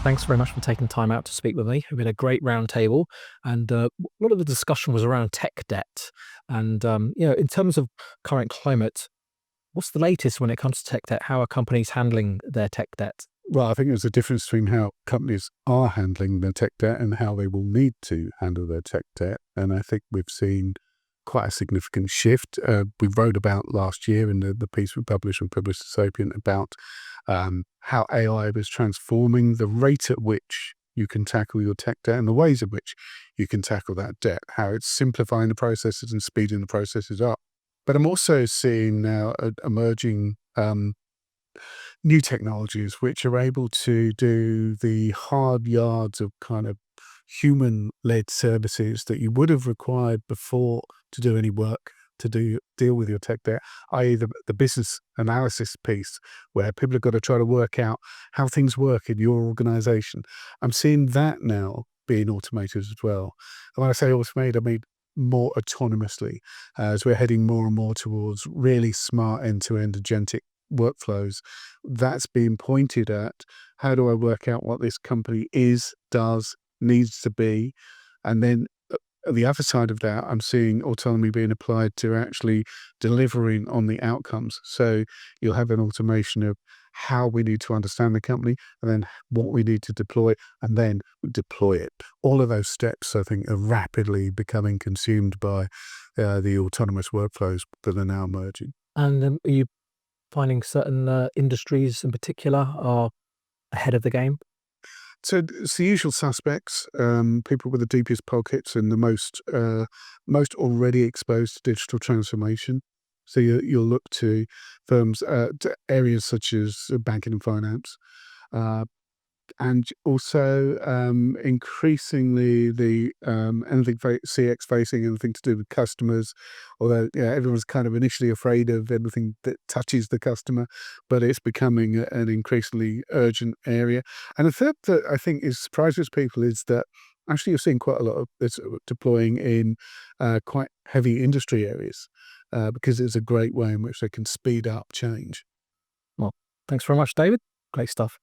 Thanks very much for taking time out to speak with me. We had a great roundtable, and a lot of the discussion was around tech debt. And in terms of current climate, what's the latest when it comes to tech debt? How are companies handling their tech debt? Well, I think there's a difference between how companies are handling their tech debt and how they will need to handle their tech debt. And I think we've seen quite a significant shift. We wrote about last year in the piece we published on Publicis Sapient about how AI was transforming the rate at which you can tackle your tech debt and the ways in which you can tackle that debt, how it's simplifying the processes and speeding the processes up. But I'm also seeing now emerging new technologies which are able to do the hard yards of kind of human-led services that you would have required before to do any work to deal with your tech debt, i.e. the business analysis piece where people have got to try to work out how things work in your organization. I'm seeing that now being automated as well. And when I say automated, I mean more autonomously, as we're heading more and more towards really smart end-to-end agentic workflows. That's being pointed at how do I work out what this company is, does, needs to be, and then at the other side of that, I'm seeing autonomy being applied to actually delivering on the outcomes. So you'll have an automation of how we need to understand the company and then what we need to deploy and then deploy it. All of those steps, I think, are rapidly becoming consumed by the autonomous workflows that are now emerging. And are you finding certain industries in particular are ahead of the game? So it's the usual suspects, people with the deepest pockets and the most already exposed to digital transformation. So you'll look to firms, to areas such as banking and finance, and also increasingly the anything CX facing, anything to do with customers. Although everyone's kind of initially afraid of anything that touches the customer, but it's becoming an increasingly urgent area. And the third that I think surprises people is that actually you're seeing quite a lot of this deploying in quite heavy industry areas because it's a great way in which they can speed up change. Well, thanks very much, David. Great stuff.